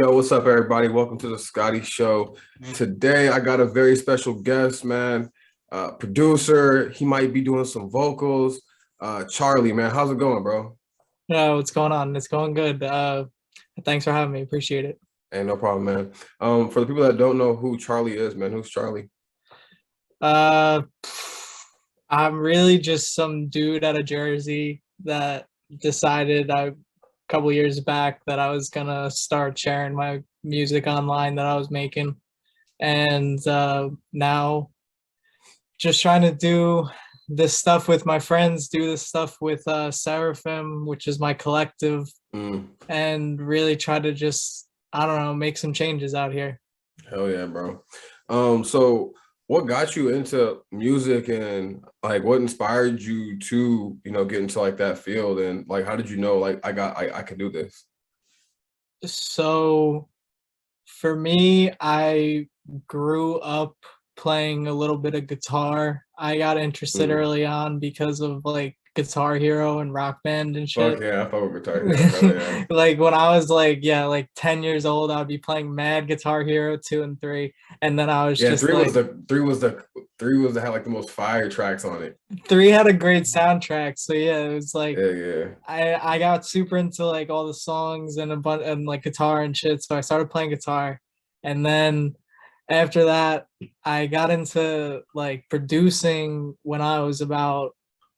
Yo, what's up, everybody? Welcome to the Scottie Show. Today, I got a very special guest, man. Producer. He might be doing some vocals. Charlie, man, how's it going, bro? No, what's going on? It's going good. Thanks for having me. Appreciate it. Ain't no problem, man. For the people that don't know who Charlie is, man, who's Charlie? Uh, I'm really just some dude out of Jersey that decided a couple years back that I was gonna start sharing my music online that I was making, and now just trying to do this stuff with my friends, do this stuff with Seraphim, which is my collective, Mm, and really try to just, I don't know, make some changes out here. hell yeah, bro. So what got you into music and like what inspired you to, get into like that field and like how did you know like I could do this? So for me, I grew up playing a little bit of guitar. I got interested Mm. early on because of like Guitar Hero and Rock Band and Fuck shit. yeah, I fuck with Guitar Hero. Hell yeah. Like when I was like, yeah, like 10 years old, I'd be playing mad Guitar Hero 2 and 3. And then I was Yeah, just like, three was the had like the most fire tracks on it. 3 had a great soundtrack. So yeah, it was like Yeah, yeah. I got super into like all the songs and a bunch and like guitar and shit. So I started playing guitar. And then after that, I got into like producing when I was about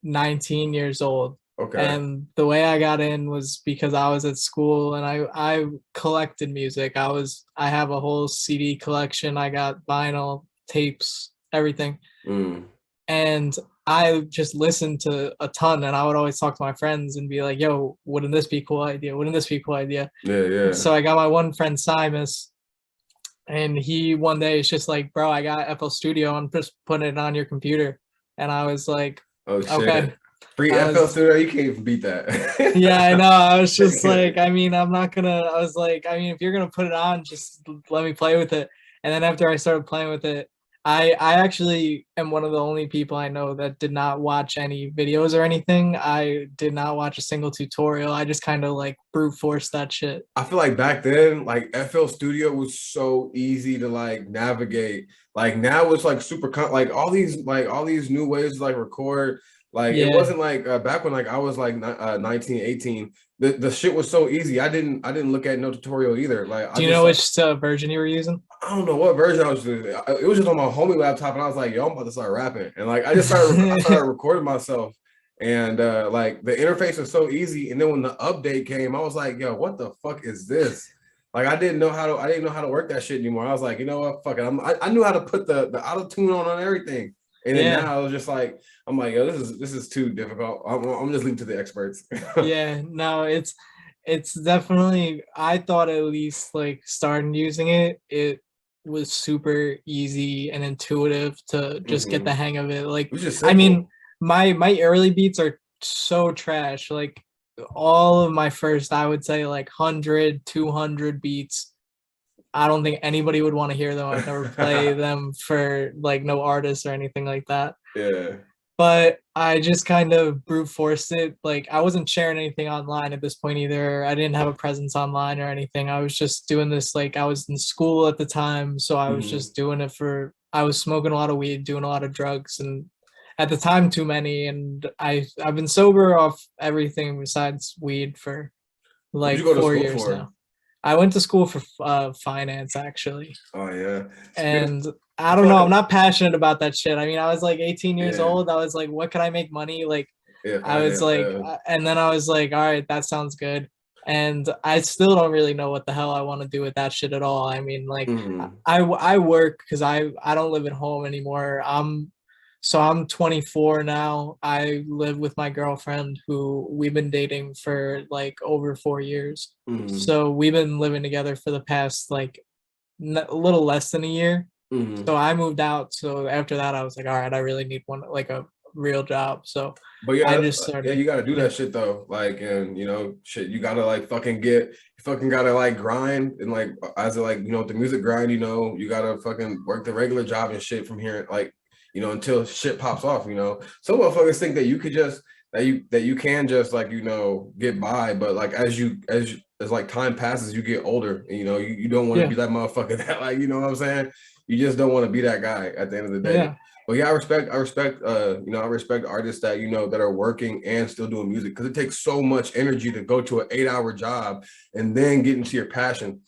19 years old. Okay. And the way I got in was because I was at school and I collected music. I have a whole CD collection. I got vinyl, tapes, everything. Mm. And I just listened to a ton, and I would always talk to my friends and be like, yo, wouldn't this be a cool idea? Wouldn't this be a cool idea? Yeah, yeah. So I got my one friend Simus, and he one day is just like, bro, I got FL Studio. I'm just putting it on your computer. And I was like, Oh okay. shit. Free I FL was, Studio, you can't even beat that. yeah, I know. I was just like, I mean, I'm not gonna, I was like, I mean, if you're gonna put it on, just let me play with it. And then after I started playing with it, I actually am one of the only people I know that did not watch any videos or anything. I did not watch a single tutorial. I just kind of like brute force that shit. I feel like back then, like FL Studio was so easy to like navigate. Like now it's like super like all these new ways to like record. Like it Yeah. wasn't like back when like I was like 19, 18. The shit was so easy. I didn't look at no tutorial either. Like I Do you just know which version you were using? I don't know what version I was using. It was just on my homie laptop, and I was like, "Yo, I'm about to start rapping." And like, I started recording myself, and like the interface was so easy. And then when the update came, I was like, "Yo, what the fuck is this?" Like, I didn't know how to work that shit anymore. I was like, you know what, fuck it. I knew how to put the auto tune on everything. And then Yeah. now I was just like, I'm like, yo, this is too difficult. I'm just leaving to the experts. Yeah, no, it's definitely, I thought at least like starting using it was super easy and intuitive to just get the Hmm. hang of it. Like, It's just I mean, simple. my early beats are so trash. Like all of my first, I would say like 100, 200 beats. I don't think anybody would want to hear them. I would never play them for like no artist or anything like that. Yeah. But I just kind of brute forced it. Like I wasn't sharing anything online at this point either. I didn't have a presence online or anything. I was just doing this like I was in school at the time, so I was Hmm. just doing it for I was smoking a lot of weed, doing a lot of drugs, and at the time too many, and I've been sober off everything besides weed for What'd you like go to 4 school years for? now. I went to school for finance actually, Oh yeah. and I I don't feel know, like I'm not passionate about that shit. I mean, I was like 18 years yeah, old. I was like, what can I make money? Like, yeah, I was finance. like, and then I was like, all right, that sounds good. And I still don't really know what the hell I want to do with that shit at all. I mean, like, Mhm. I work because I don't live at home anymore. I'm 24 now. I live with my girlfriend who we've been dating for like over 4 years. Mhm. So we've been living together for the past like a little less than a year. Mhm. So I moved out. So after that, I was like, all right, I really need one like a real job. So But yeah, I that's, just yeah, started. you gotta do Yeah. that shit though. Like, and shit, you gotta like you fucking gotta like grind and like as a, like with the music grind, you gotta fucking work the regular job and shit from here, like until shit pops off. Some motherfuckers think that you could just that you can just like, get by, but like as like time passes, you get older, and you don't want to Yeah. be that motherfucker that, like, you know what I'm saying? You just don't want to be that guy at the end of the day. Yeah. But yeah, I respect artists that, that are working and still doing music, because it takes so much energy to go to an 8-hour job and then get into your passion.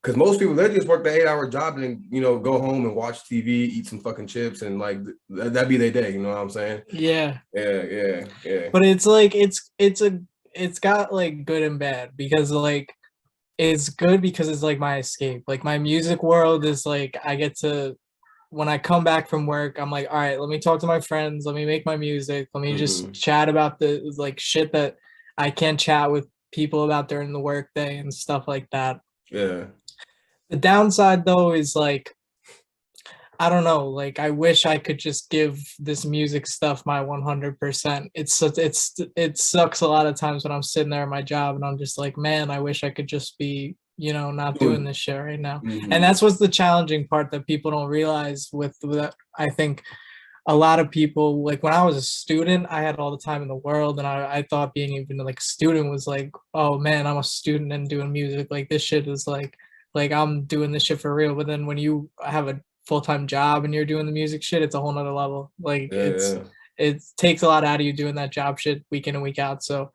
Because most people, they just work the 8-hour job and go home and watch TV, eat some fucking chips, and like that'd be their day. You know what I'm saying? Yeah. Yeah. But it's like it's got like good and bad, because like it's good because it's like my escape. Like my music world is like I get to, when I come back from work, I'm like, all right, let me talk to my friends, let me make my music, let me just Hmm. chat about the like shit that I can't chat with people about during the workday and stuff like that. Yeah. The downside though is like, I don't know, like I wish I could just give this music stuff my 100%. It sucks a lot of times when I'm sitting there at my job and I'm just like, man, I wish I could just be, not doing Doing. this shit right now. And Hmm. that's what's the challenging part that people don't realize with I think a lot of people, like when I was a student, I had all the time in the world, and I thought being even like a student was like, oh man, I'm a student and doing music, like this shit is like I'm doing this shit for real. But then when you have a full-time job and you're doing the music shit, it's a whole nother level. Like Yeah. it takes a lot out of you doing that job shit week in and week out. So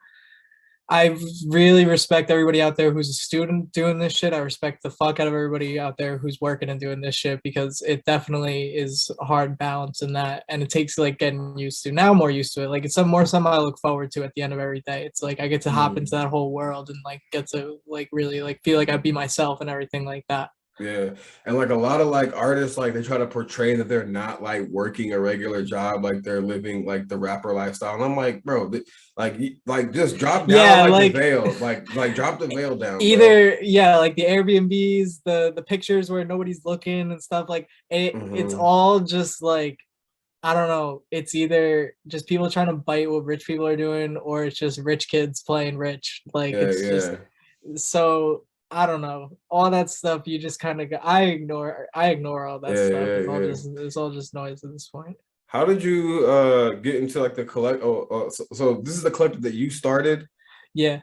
I really respect everybody out there who's a student doing this shit. I respect the fuck out of everybody out there who's working and doing this shit, because it definitely is a hard balance in that, and it takes like getting used to. Now I'm more used to it. Like it's something I look forward to at the end of every day. It's like I get to hop into Mm. that whole world and like get to like really like feel like I be myself and everything like that. Yeah. And like a lot of like artists, like they try to portray that they're not like working a regular job, like they're living like the rapper lifestyle. And I'm like, bro, like just drop down Yeah, like the like veil, like drop the veil down, bro. either, yeah, like the Airbnbs, the pictures where nobody's looking and stuff, like it's Hmm. all just like, I don't know, it's either just people trying to bite what rich people are doing, or it's just rich kids playing rich. Like Yeah, it's just, yeah, so I don't know, all that stuff you just kind of, I ignore all that stuff. yeah, yeah. It's all just noise at this point. How did you get into like the collect? So this is the collective that you started, Yeah.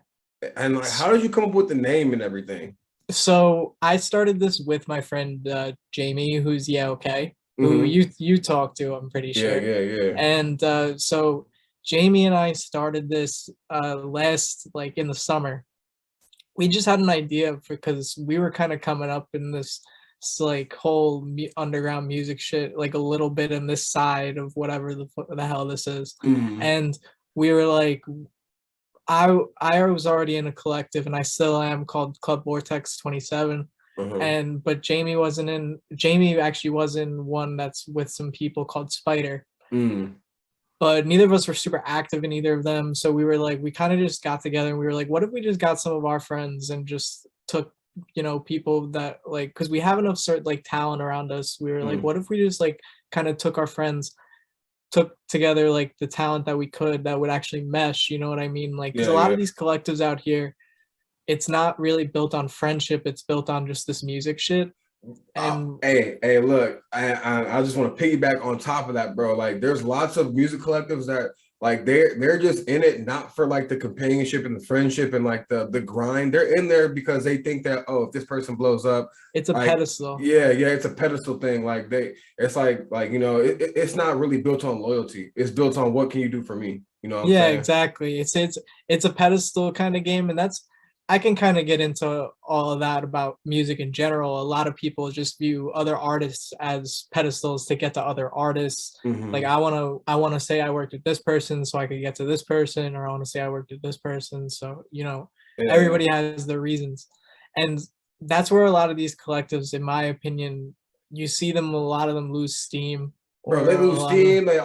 and like how did you come up with the name and everything? So I started this with my friend Jamie, who's yeah okay, who Hmm. you talked to, I'm pretty Yeah, sure. yeah, yeah. And so Jamie and I started this last, like in the summer. We just had an idea because we were kind of coming up in like whole underground music shit, like a little bit in this side of whatever the hell this is. Hmm. And we were like, I was already in a collective, and I still am, called Club Vortex 27. Uh-huh. And but Jamie actually was in one that's with some people called Spider. Mm. But neither of us were super active in either of them. So we were like, we kind of just got together and we were like, what if we just got some of our friends and just took, people that like, because we have enough sort like talent around us. We were like, Mm. what if we just like kind of took our friends, took together like the talent that we could that would actually mesh, you know what I mean? Like, because Yeah, a lot yeah. of these collectives out here, it's not really built on friendship, it's built on just this music shit. And Hey, look, I just want to piggyback on top of that, bro. Like, there's lots of music collectives that like they're just in it not for like the companionship and the friendship and like the grind. They're in there because they think that, oh, if this person blows up, it's a like pedestal. yeah, it's a pedestal thing. Like it's like it's not really built on loyalty. It's built on what can you do for me. You know what I'm Yeah, saying? exactly. It's a pedestal kind of game, and that's, I can kind of get into all of that about music in general. A lot of people just view other artists as pedestals to get to other artists. Like Hmm. I want to say I worked with this person so I could get to this person, or I want to say I worked with this person, so Yeah, everybody has their reasons. And that's where a lot of these collectives, in my opinion, you see them, a lot of them lose steam, bro. They or a lose lot of them, steam. They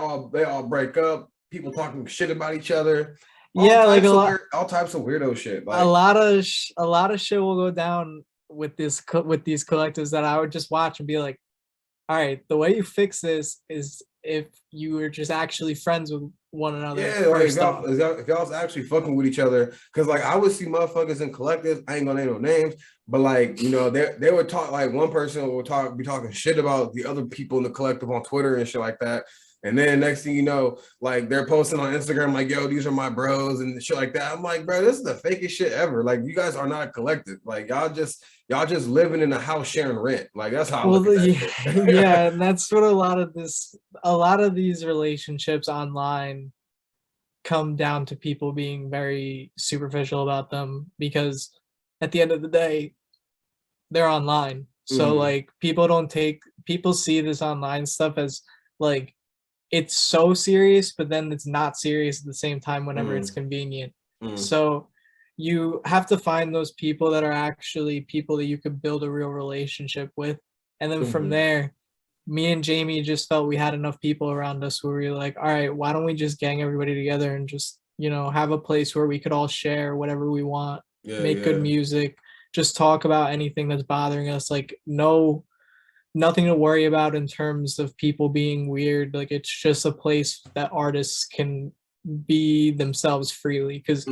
all break up. People talking shit about each other. yeah, like All types of weirdo shit. a Like, lot of a lot of shit will go down with with these collectives, that I would just watch and be like, all right, the way you fix this is if you were just actually friends with one another yeah, like if first y'all off. if y'all, if y'all's actually fucking with each other, because like I would see motherfuckers in collectives. I ain't gonna name no names, but like they would talk, like one person would be talking shit about the other people in the collective on Twitter and shit like that. And then next thing you know, like they're posting on Instagram, like, yo, these are my bros and shit like that. I'm like, bro, this is the fakest shit ever. Like, you guys are not a collective. Like, y'all just living in a house sharing rent. Like, that's how I look at that shit. Yeah, and that's what a lot of these relationships online come down to, people being very superficial about them, because at the end of the day, they're online. So like people see this online stuff as like it's so serious, but then it's not serious at the same time whenever it's convenient. So you have to find those people that are actually people that you could build a real relationship with. And then from there, me and Jamie just felt we had enough people around us where we were like, all right, why don't we just gang everybody together and just, have a place where we could all share whatever we want, make good music, just talk about anything that's bothering us. Like, nothing to worry about in terms of people being weird. Like, it's just a place that artists can be themselves freely, because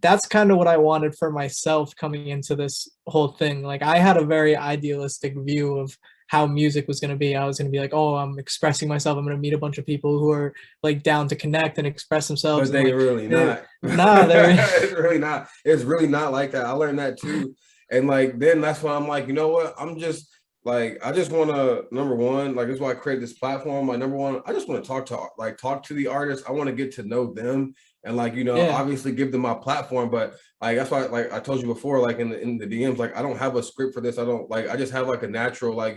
that's kind of what I wanted for myself coming into this whole thing. Like, I had a very idealistic view of how music was going to be. I was going to be like, oh, I'm expressing myself, I'm going to meet a bunch of people who are like down to connect and express themselves. But they like, really not. Nah, it's really not like that. I learned that too. And like, then that's why I'm like, you know what, I'm just like, I just want to, number one, like, that's why I created this platform. Like, number one, I just want to talk to the artists. I want to get to know them, and like, obviously give them my platform. But like, that's why, like I told you before, like in the DMs, like, I don't have a script for this. I just have like a natural, like,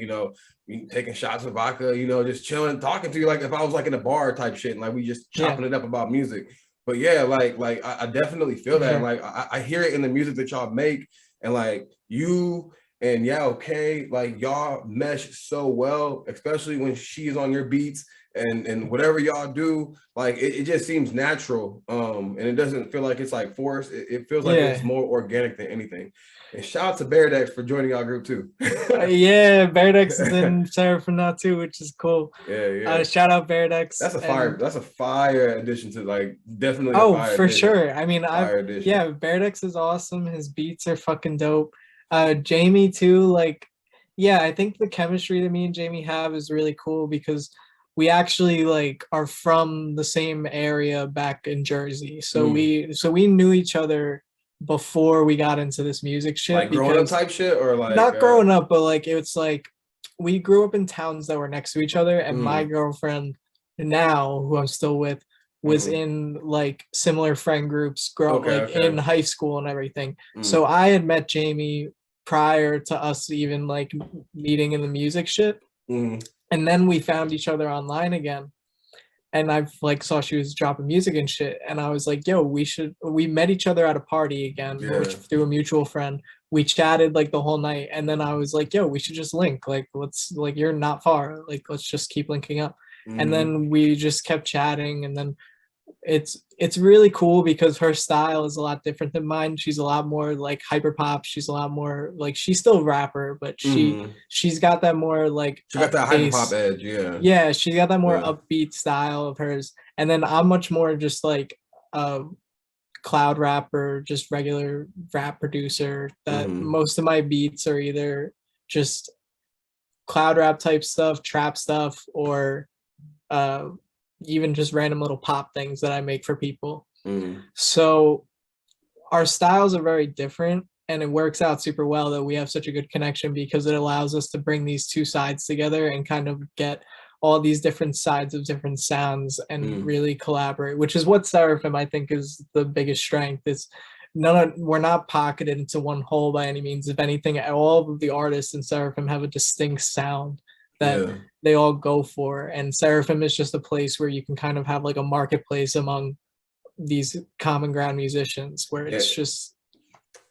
taking shots of vodka, just chilling, talking to you, like if I was like in a bar type shit, and like we just chopping it up about music. But yeah, like I definitely feel that. And like I hear it in the music that y'all make, and like you and like y'all mesh so well, especially when she's on your beats and whatever y'all do, like it just seems natural. And it doesn't feel like it's like forced. It feels like it's more organic than anything. And shout out to Beardex for joining our group too. Beardex is in Seraphim now too, which is cool. Shout out Beardex. That's a fire addition to, like, definitely. For addition. Sure. I mean, Beardex is awesome. His beats are fucking dope. Jamie too, like, I think the chemistry that me and Jamie have is really cool, because we actually like are from the same area back in Jersey. So we knew each other before we got into this music shit. Like growing up type shit, or like not growing up, but like it's like we grew up in towns that were next to each other, and my girlfriend now, who I'm still with, was in like similar friend groups in high school and everything. So I had met Jamie prior to us even like meeting in the music shit. And then we found each other online again, and I've like saw she was dropping music and shit, and I was like, yo, we met each other at a party again, which through a mutual friend. We chatted like the whole night, and then I was like, yo, we should just link, like let's, like, you're not far, like let's just keep linking up. And then we just kept chatting, and then it's really cool because her style is a lot different than mine. She's a lot more like hyper pop. She's a lot more like, she's still a rapper, but she's got that more like, she got that hyper pop edge. Yeah, she got that more upbeat style of hers. And then I'm much more just like cloud rapper, just regular rap producer, that most of my beats are either just cloud rap type stuff, trap stuff, or even just random little pop things that I make for people. So our styles are very different, and it works out super well that we have such a good connection, because it allows us to bring these two sides together and kind of get all these different sides of different sounds and really collaborate, which is what Seraphim, I think, is the biggest strength. Is we're not pocketed into one hole by any means. If anything, all of the artists in Seraphim have a distinct sound that they all go for, and Seraphim is just a place where you can kind of have like a marketplace among these common ground musicians, where it's just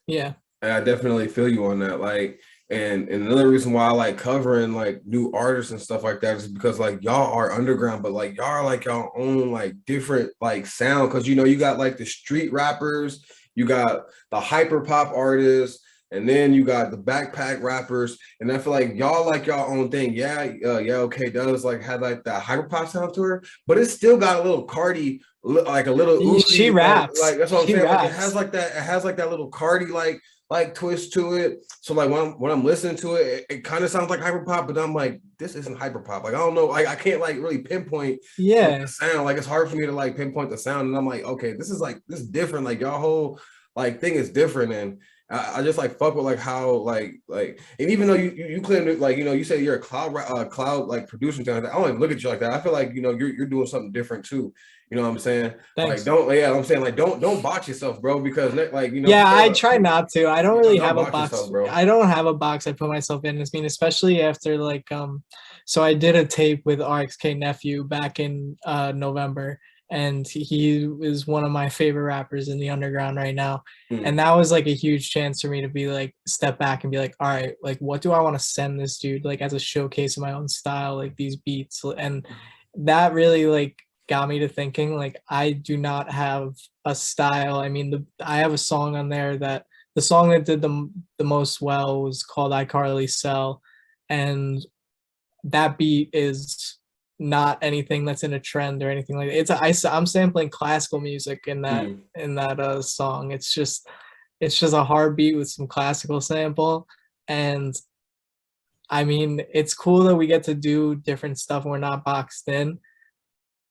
I definitely feel you on that. Like, and another reason why I like covering like new artists and stuff like that is because like y'all are underground, but like y'all are like y'all own like different like sound, because you got like the street rappers, you got the hyper pop artists, and then you got the backpack rappers, and I feel like y'all like y'all own thing. Okay, does like have like that hyper pop sound to her, but it's still got a little Cardi, like a little Uzi, she raps. Like that's what I'm saying. Raps. Like it has like that little Cardi like like twist to it. So like when I'm listening to it, it kind of sounds like hyper pop, but I'm like, this isn't hyper pop. Like I don't know, like I can't like really pinpoint like Yeah, the sound. Like it's hard for me to like pinpoint the sound, and I'm like, okay, this is different. Like y'all whole like thing is different, and I just like fuck with like how and even though you claim that like you say you're a cloud like producer thing like that, I don't even look at you like that. I feel like you're doing something different too. You know what I'm saying? Like thanks. don't I'm saying like don't box yourself, bro, because like Yeah, I people try not to. I don't really don't have a box box. yourself, bro. I don't have a box I put myself in. I mean, especially after like so I did a tape with RXK Nephew back in November, and he is one of my favorite rappers in the underground right now. And that was like a huge chance for me to be like step back and be like, all right, like what do I want to send this dude like as a showcase of my own style, like these beats. And that really like got me to thinking like I do not have a style. I mean, I have a song on there that the song that did the most well was called iCarly Cell, and that beat is not anything that's in a trend or anything like that. I'm sampling classical music in that song. It's just a hard beat with some classical sample, and I mean it's cool that we get to do different stuff and we're not boxed in,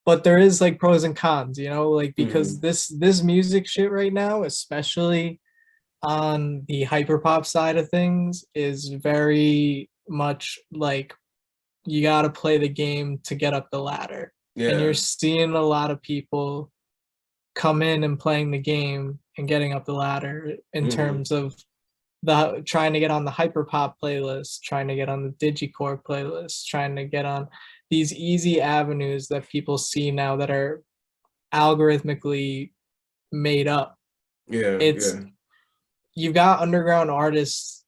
but there is like pros and cons, like because this music shit right now, especially on the hyperpop side of things, is very much like you got to play the game to get up the ladder. And you're seeing a lot of people come in and playing the game and getting up the ladder in terms of the trying to get on the hyperpop playlist, trying to get on the digicore playlist, trying to get on these easy avenues that people see now that are algorithmically made up. It's you've got underground artists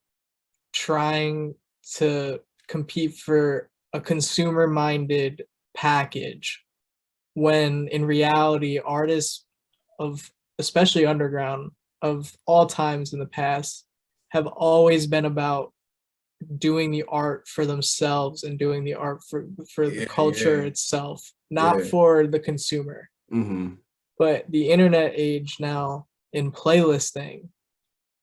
trying to compete for a consumer minded package when in reality artists of especially underground of all times in the past have always been about doing the art for themselves and doing the art for the culture itself, not for the consumer. But the internet age now in playlisting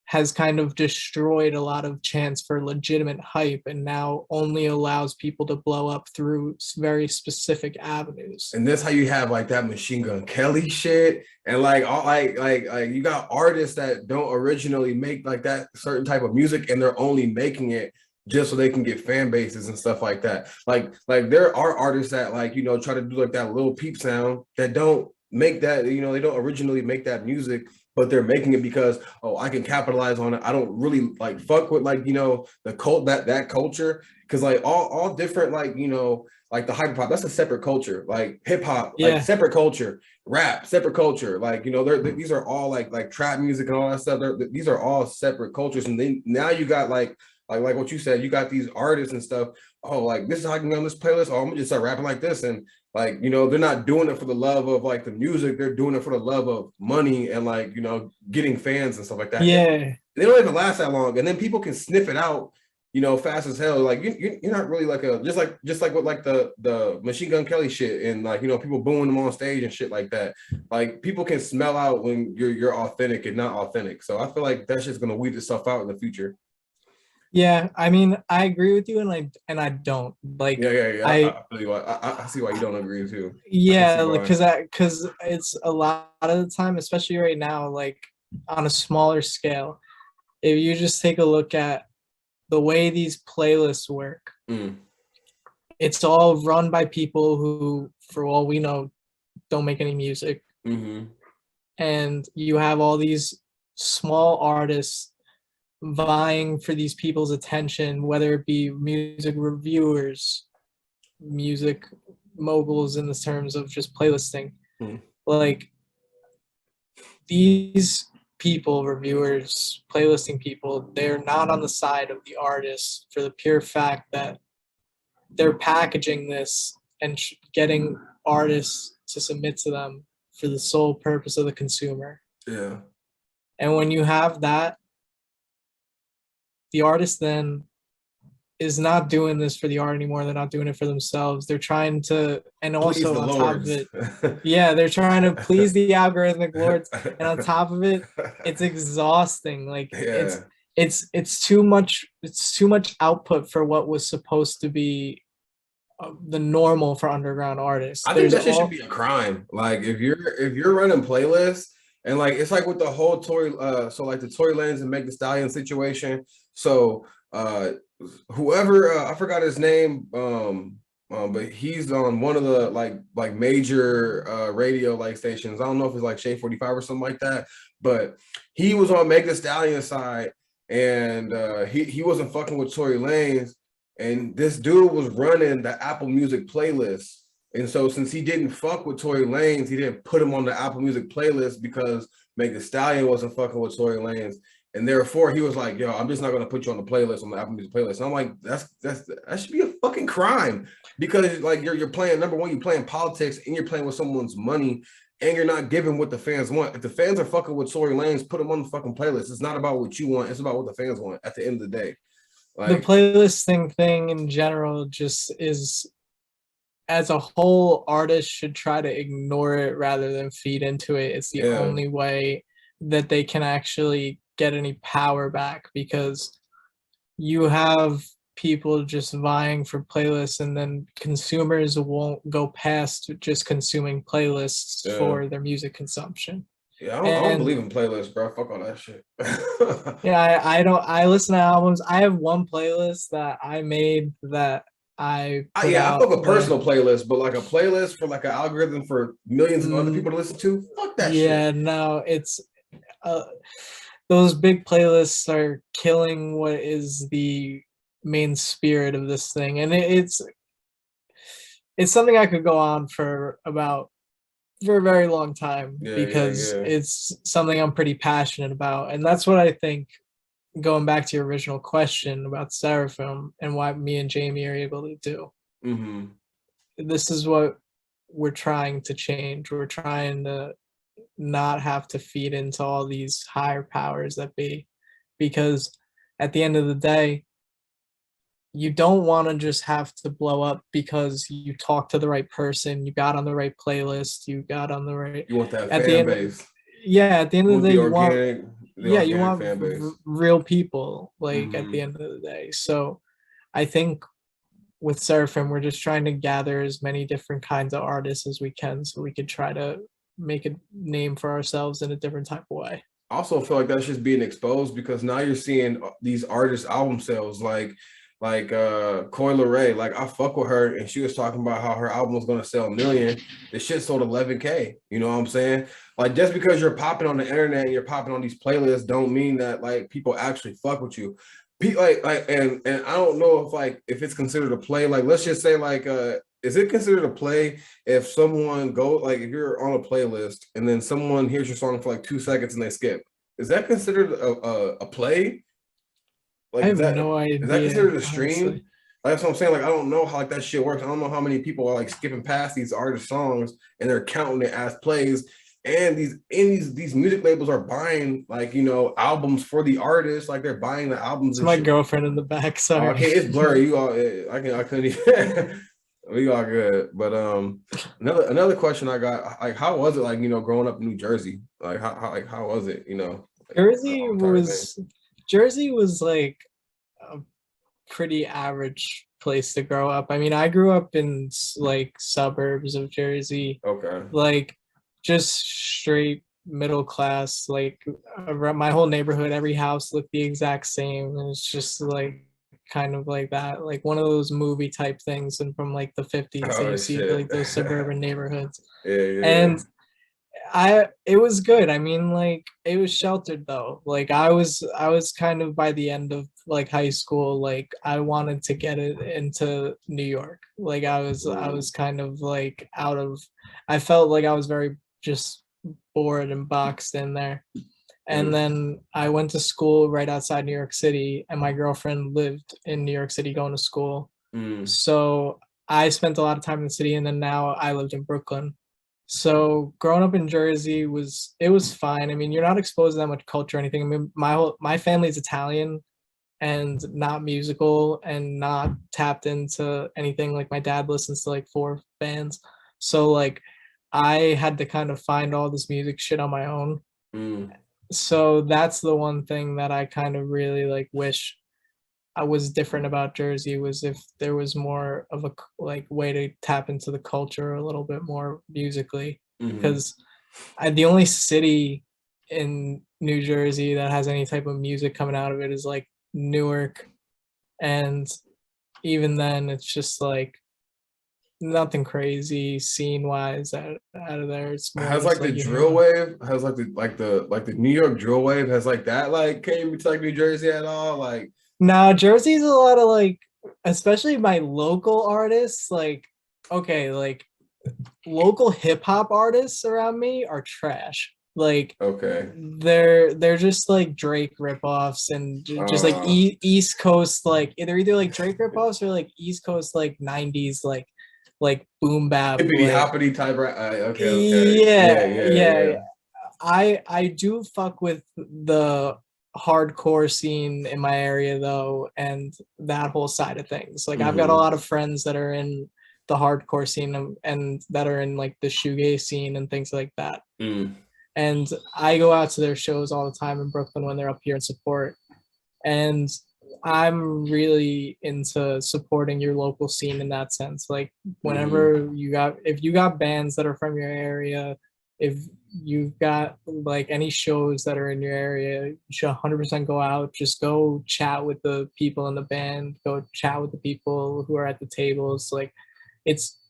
has kind of destroyed a lot of chance for legitimate hype and now only allows people to blow up through very specific avenues. And that's how you have like that Machine Gun Kelly shit, and like all like you got artists that don't originally make like that certain type of music, and they're only making it just so they can get fan bases and stuff like that. Like there are artists that like try to do like that Lil Peep sound that don't make that, they don't originally make that music, but they're making it because, oh, I can capitalize on it. I don't really like fuck with like, the cult that culture. Cause like all different, like, like the hyper pop, that's a separate culture. Like hip hop, like separate culture, rap, separate culture. Like, these are all like trap music and all that stuff. These are all separate cultures. And then now you got like what you said, you got these artists and stuff. Oh, like this is how I can get on this playlist. Oh, I'm gonna just start rapping like this. And like, they're not doing it for the love of like the music. They're doing it for the love of money and like, getting fans and stuff like that. Yeah. And they don't even last that long. And then people can sniff it out, fast as hell. Like you're not really like just like with like the Machine Gun Kelly shit and like, people booing them on stage and shit like that. Like people can smell out when you're authentic and not authentic. So I feel like that's just gonna weed itself out in the future. Yeah, I mean, I agree with you, and I don't like. Yeah. I see why you don't agree too. Yeah, because it's a lot of the time, especially right now, like on a smaller scale. If you just take a look at the way these playlists work, it's all run by people who, for all we know, don't make any music, and you have all these small artists vying for these people's attention, whether it be music reviewers, music moguls in the terms of just playlisting. Like these people, reviewers, playlisting people, they're not on the side of the artists for the pure fact that they're packaging this and getting artists to submit to them for the sole purpose of the consumer. Yeah. And when you have that, the artist then is not doing this for the art anymore. They're not doing it for themselves. They're trying to, and Please also the on top of lords. it, yeah, they're trying to please the algorithmic lords. And on top of it, it's exhausting. Like Yeah. it's too much. It's too much output for what was supposed to be the normal for underground artists. I think There's that shit should all be a crime. Like if you're running playlists and like it's like with the whole Tory so like the Tory Lanez and Meg Thee Stallion situation. So whoever I forgot his name, but he's on one of the like major radio like stations. I don't know if it's like Shade 45 or something like that, but he was on Meg Thee Stallion's side and he wasn't fucking with Tory Lanez. And this dude was running the Apple Music playlist. And so since he didn't fuck with Tory Lanez, he didn't put him on the Apple Music playlist because Meg Thee Stallion wasn't fucking with Tory Lanez. And therefore he was like, yo, I'm just not gonna put you on the playlist, on the Apple Music playlist. And I'm like, that should be a fucking crime. Because like you're playing, number one, you're playing politics and you're playing with someone's money and you're not giving what the fans want. If the fans are fucking with Tory Lanez, put them on the fucking playlist. It's not about what you want, it's about what the fans want at the end of the day. the Like, playlist thing in general just is, as a whole, artists should try to ignore it rather than feed into it. It's the yeah. only way that they can actually get any power back, because you have people just vying for playlists and then consumers won't go past just consuming playlists Yeah. for their music consumption. Yeah, I don't believe in playlists, bro. Fuck all that shit. Yeah, I don't. I listen to albums. I have one playlist that I made that I put I out. fuck a personal playlist, but like a playlist for like an algorithm for millions of other people to listen to, fuck that shit. Yeah, no, it's those big playlists are killing what is the main spirit of this thing, and it's something I could go on for a very long time, because it's something I'm pretty passionate about. And that's what I think, going back to your original question about Seraphim and why me and Jamie are able to do. Mm-hmm. This is what we're trying to change. We're trying to not have to feed into all these higher powers that be, because at the end of the day, you don't want to just have to blow up because you talked to the right person, you got on the right playlist, you got on the right. You want that At the fan end, base. yeah. At the end of the day, you want, you organic want fan base. real people. Like Mm-hmm. at the end of the day, so I think with Seraphim, we're just trying to gather as many different kinds of artists as we can, so we could try to make a name for ourselves in a different type of way. I also feel like that's just being exposed because now you're seeing these artists' album sales like Coi Leray. Like I fuck with her and she was talking about how her album was gonna sell 1 million. The shit sold 11K. You know what I'm saying? Like just because you're popping on the internet and you're popping on these playlists don't mean that like people actually fuck with you. And I don't know if it's considered a play. Like let's just say is it considered a play if someone if you're on a playlist and then someone hears your song for like 2 seconds and they skip? Is that considered a play? Like I have no idea. Is that considered a stream? Honestly. Like, that's what I'm saying. Like I don't know how like that shit works. I don't know how many people are like skipping past these artist songs and they're counting it as plays. And these music labels are buying albums for the artists. Like they're buying the albums. It's my girlfriend in the back. Sorry. Okay, it's blurry. You all, I couldn't even. We all good. But another question I got, like, how was it like growing up in New Jersey? Like how was it? Jersey was like a pretty average place to grow up. I mean, I grew up in like suburbs of Jersey. Okay. Like just straight middle class. Like around my whole neighborhood, every house looked the exact same. And it's just like kind of like that, like one of those movie type things, and from like the 50s that you see like those suburban neighborhoods. And it was good. I mean, like it was sheltered though. Like I was kind of, by the end of like high school, like I wanted to get it into New York. Like I was kind of like I felt like I was very just bored and boxed in there. And then I went to school right outside New York City, and my girlfriend lived in New York City going to school. So I spent a lot of time in the city, and then now I lived in Brooklyn. So growing up in Jersey was fine. I mean, you're not exposed to that much culture or anything. I mean, my family's Italian, and not musical and not tapped into anything. Like my dad listens to like 4 bands, so like I had to kind of find all this music shit on my own. Mm. So that's the one thing that I kind of really like wish I was different about Jersey, was if there was more of a like way to tap into the culture a little bit more musically, Mm-hmm. because the only city in New Jersey that has any type of music coming out of it is like Newark, and even then it's just like nothing crazy scene wise out of there. It's more Has just like the like you hear drill them. wave, has like the New York drill wave, has like that like came to like New Jersey at all? Like, Now Jersey's a lot of like, especially my local artists, like okay, like local hip hop artists around me are trash. Like okay. they're just like Drake ripoffs and just like Uh East Coast, like they're either like Drake ripoffs or like East Coast like 90s like boom bap hippity like hoppity type, right? Okay, okay. Yeah, yeah, yeah, yeah, yeah. yeah. I do fuck with the hardcore scene in my area though, and that whole side of things. Like I've got a Mm-hmm. lot of friends that are in the hardcore scene, and that are in like the shoegaze scene and things like that. Mm. And I go out to their shows all the time in Brooklyn when they're up here and support. And I'm really into supporting your local scene in that sense. Like Mm-hmm. whenever if you got bands that are from your area, if you've got like any shows that are in your area, you should 100% go out. Just go chat with the people in the band. Go chat with the people who are at the tables. Like it's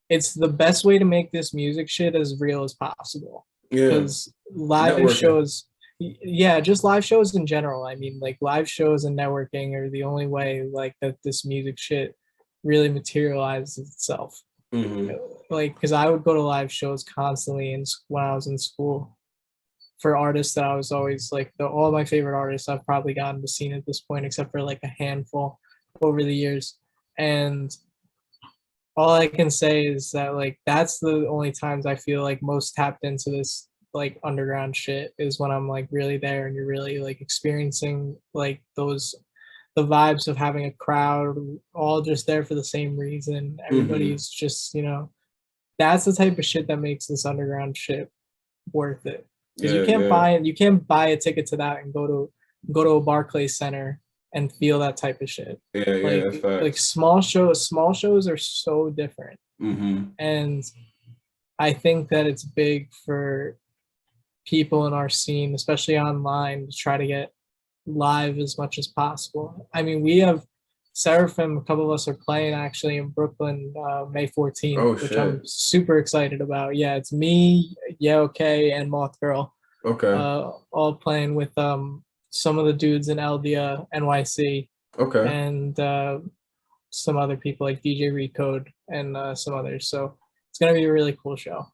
it's the best way to make this music shit as real as possible, Yeah. because live Networking. shows, yeah, just live shows in general. I mean, like live shows and networking are the only way like that this music shit really materializes itself. Mm-hmm. Like because I would go to live shows constantly when I was in school for artists that I was always like all my favorite artists I've probably gotten to see at this point, except for like a handful over the years. And all I can say is that like that's the only times I feel like most tapped into this like underground shit, is when I'm like really there and you're really like experiencing like those the vibes of having a crowd all just there for the same reason. Mm-hmm. Everybody's just, that's the type of shit that makes this underground shit worth it. Because Yeah, yeah. you can't buy a ticket to that and go to a Barclays Center and feel that type of shit. Yeah, yeah, Like that's facts. small shows are so different. Mm-hmm. And I think that it's big for people in our scene, especially online, to try to get live as much as possible. I mean, we have Seraphim, a couple of us are playing actually in Brooklyn May 14th, Oh which I'm shit. super excited about. Yeah, it's me, Yeah Okay, and Moth Girl, Okay. all playing with some of the dudes in Eldia, NYC, Okay. and some other people like DJ Recode and some others. So it's gonna be a really cool show.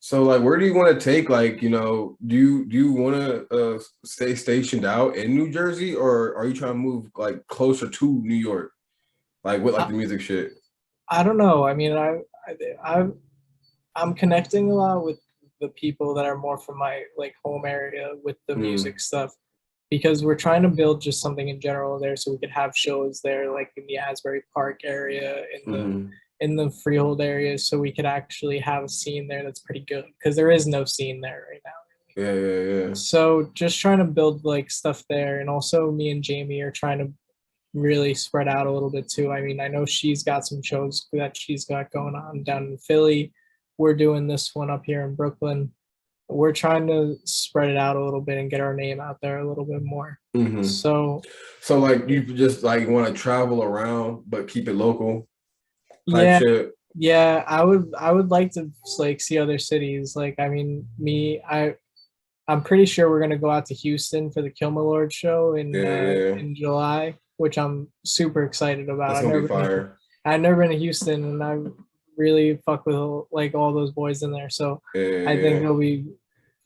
So like where do you want to take, like, do you want to stay stationed out in New Jersey, or are you trying to move like closer to New York? Like with like I, the music shit. I don't know. I mean, I I'm connecting a lot with the people that are more from my like home area with the Mm, music stuff, because we're trying to build just something in general there so we could have shows there like in the Asbury Park area, mm-hmm. in the Freehold area, so we could actually have a scene there that's pretty good, because there is no scene there right now. Yeah, yeah, yeah. So just trying to build like stuff there, and also me and Jamie are trying to really spread out a little bit too. I mean, I know she's got some shows that she's got going on down in Philly. We're doing this one up here in Brooklyn. We're trying to spread it out a little bit and get our name out there a little bit more. Mm-hmm. So So like you just like want to travel around but keep it local type yeah, shit. yeah, I would like to like see other cities. Like I mean, I'm pretty sure we're gonna go out to Houston for the Kill My Lord show Yeah, yeah. in July, which I'm super excited about. That's I've gonna be never been to fire. I've never been to Houston, and I really fuck with like all those boys in there. So Yeah, I yeah, think yeah. it'll be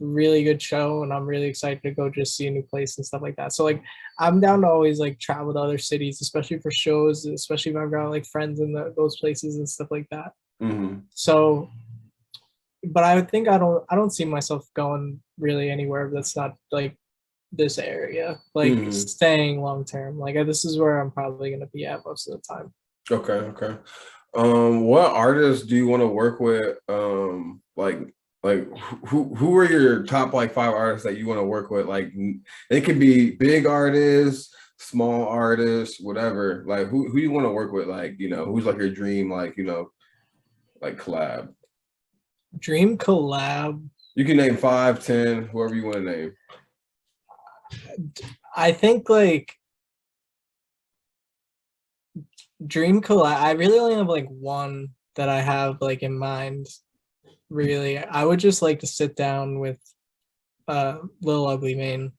a really good show, and I'm really excited to go just see a new place and stuff like that. So like I'm down to always like travel to other cities, especially for shows, especially if I've got like friends in those places and stuff like that. Mm-hmm. So, but I think I don't see myself going really anywhere that's not like this area, like Mm-hmm. staying long term. Like this is where I'm probably gonna be at most of the time. Okay, okay. What artists do you want to work with? Like who are your top like 5 artists that you want to work with? Like it could be big artists, small artists, whatever. Like who you want to work with? Like, who's like your dream, like, like collab? Dream collab. You can name 5, 10, whoever you want to name. I think like dream collab. I really only have like one that I have like in mind. Really, I would just like to sit down with Lil Ugly Mane,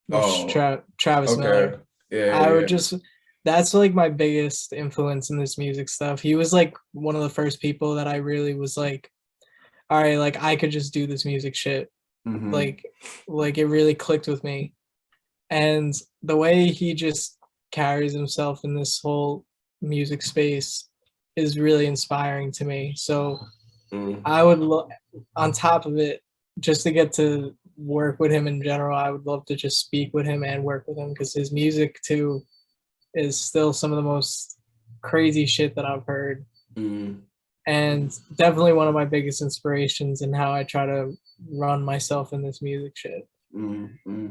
which Oh, Travis okay. Miller. Yeah, I would yeah. just that's like my biggest influence in this music stuff. He was like one of the first people that I really was like, all right, like I could just do this music shit. Mm-hmm. Like like it really clicked with me. And the way he just carries himself in this whole music space is really inspiring to me. So Mm-hmm. I would look on top of it, just to get to work with him in general. I would love to just speak with him and work with him because his music too is still some of the most crazy shit that I've heard, Mm-hmm. and definitely one of my biggest inspirations in how I try to run myself in this music shit. Mm-hmm.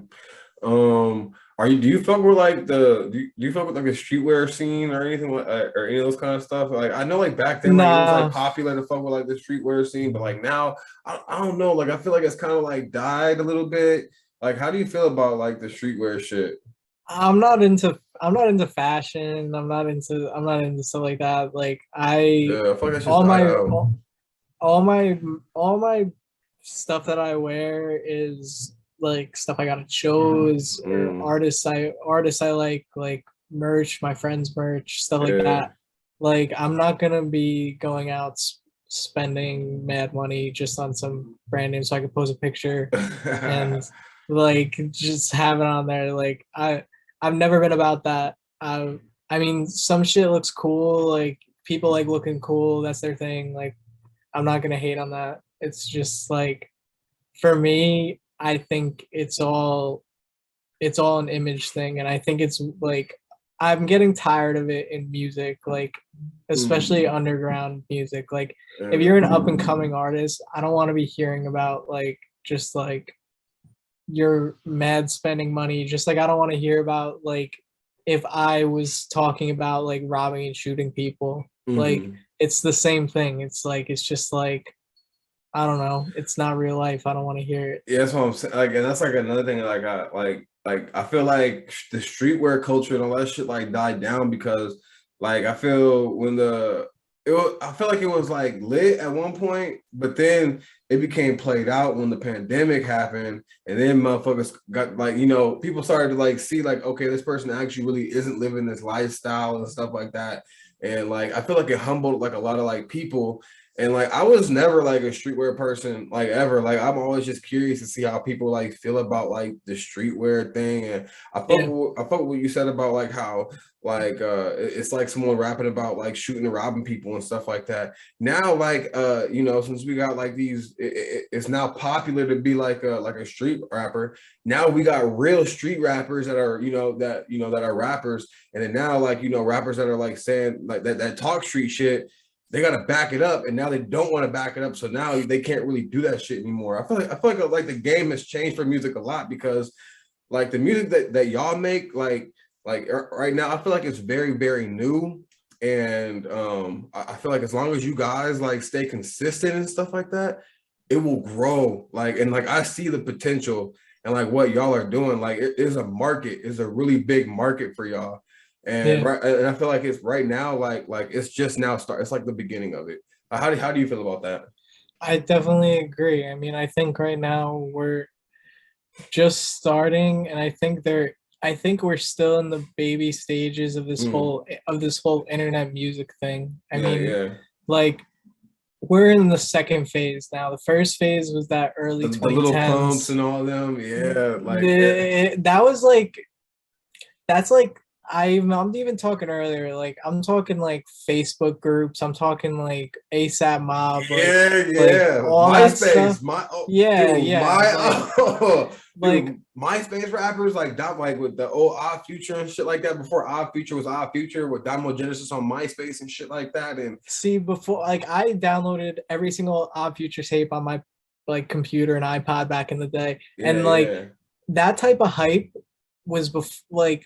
Do you fuck with like do you fuck with like the streetwear scene or anything like or any of those kind of stuff? Like I know like back then like it was like Nah, popular to fuck with like the streetwear scene, but like now I don't know, like I feel like it's kind of like died a little bit. Like how do you feel about like the streetwear shit? I'm not into fashion. I'm not into stuff like that. Like I Yeah, I feel like that's just all died my out. all my stuff that I wear is like stuff I got at shows or Mm, artists I like merch, my friends merch, stuff like yeah. that. Like I'm not gonna be going out spending mad money just on some brand name so I can post a picture and like just have it on there. Like I've never been about that. I mean some shit looks cool, like people like looking cool, that's their thing. Like I'm not gonna hate on that. It's just like for me, I think it's all an image thing, and I think it's like I'm getting tired of it in music, like especially Mm, underground music. Like if yeah. you're an up and coming artist, I don't want to be hearing about like just like you're mad spending money. Just like I don't want to hear about like if I was talking about like robbing and shooting people. Like Mhm. it's the same thing. It's like it's just like I don't know. It's not real life. I don't want to hear it. Yeah, that's what I'm saying. Like, and that's like another thing. Like, I feel like the streetwear culture and all that shit like died down because, like, I feel I feel like it was like lit at one point, but then it became played out when the pandemic happened, and then motherfuckers got like, people started to like see like, okay, this person actually really isn't living this lifestyle and stuff like that, and like I feel like it humbled like a lot of like people. And like I was never like a streetwear person, like ever. Like I'm always just curious to see how people like feel about like the streetwear thing. And Yeah. I fuck with what you said about like how like it's like someone rapping about like shooting and robbing people and stuff like that. Now like since we got like it's now popular to be like a street rapper. Now we got real street rappers that are that are rappers, and then now like rappers that are like saying like that talk street shit, they got to back it up, and now they don't want to back it up. So now they can't really do that shit anymore. I feel like the game has changed for music a lot because like the music that y'all make right now, I feel like it's very very new, and I feel like as long as you guys like stay consistent and stuff like that, it will grow. Like and like I see the potential and like what y'all are doing. Like it is a market, is a really big market for y'all. And Yeah. right, and I feel like it's right now, like it's just now start. It's like the beginning of it. How do you feel about that? I definitely agree. I mean, I think right now we're just starting, and I think we're still in the baby stages of Mm, this whole internet music thing. I yeah, mean, yeah. like we're in the second phase now. The first phase was that early The little pumps 2010s. and all them, yeah, like yeah. That was like that's like I'm even talking earlier, like I'm talking like Facebook groups, I'm talking like ASAP Mob, like Yeah. all that stuff. MySpace, Yeah, dude, yeah, like dude, MySpace rappers like that, like with the old Odd Future and shit like that. Before Odd Future was Odd Future, with Damo Genesis on MySpace and shit like that. And see before, like I downloaded every single Odd Future tape on my like computer and iPod back in the day, yeah, and like yeah, that type of hype was like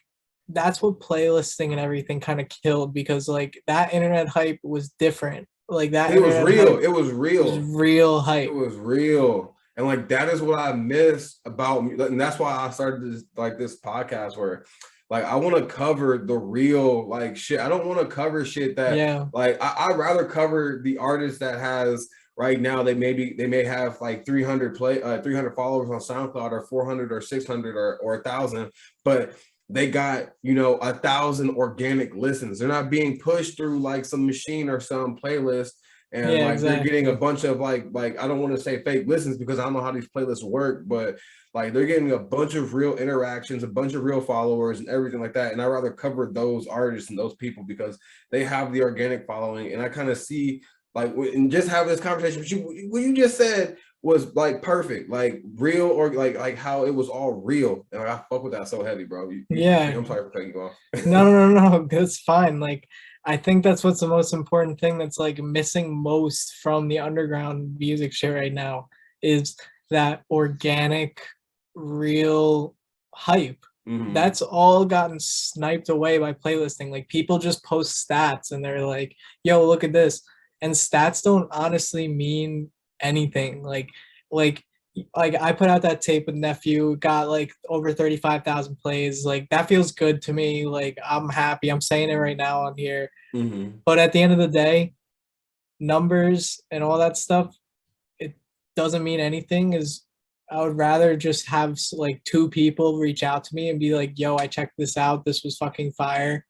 that's what playlisting and everything kind of killed, because like that internet hype was different. Like that it was internet real. hype It was was real. real It hype. was real. And like that is what I miss about me. And that's why I started this podcast where like I want to cover the real like shit. I don't want to cover shit that Yeah. like I'd rather cover the artist that has right now they may have like 300 followers on SoundCloud, or 400 or 600 or 1,000, but they got 1,000 organic listens. They're not being pushed through like some machine or some playlist, and Yeah, like they're getting a exactly. bunch of like I don't want to say fake listens because I don't know how these playlists work, but like they're getting a bunch of real interactions, a bunch of real followers and everything like that. And I rather cover those artists and those people because they have the organic following. And I kind of see like, and just having this conversation with you, what you just said was like perfect, like real, or like how it was all real. And like, I fuck with that so heavy, bro. Yeah. I'm sorry for cutting you off. No, that's fine. Like I think that's what's the most important thing that's like missing most from the underground music shit right now, is that organic, real hype. Mm-hmm. That's all gotten sniped away by playlisting. Like people just post stats and they're like, yo, look at this. And stats don't honestly mean anything. Like like I put out that tape with Nephew, got like over 35,000 plays. Like that feels good to me. Like I'm happy. I'm saying it right now on here. Mm-hmm. But at the end of the day, numbers and all that stuff, it doesn't mean anything. Is I would rather just have like two people reach out to me and be like, "Yo, I checked this out. This was fucking fire.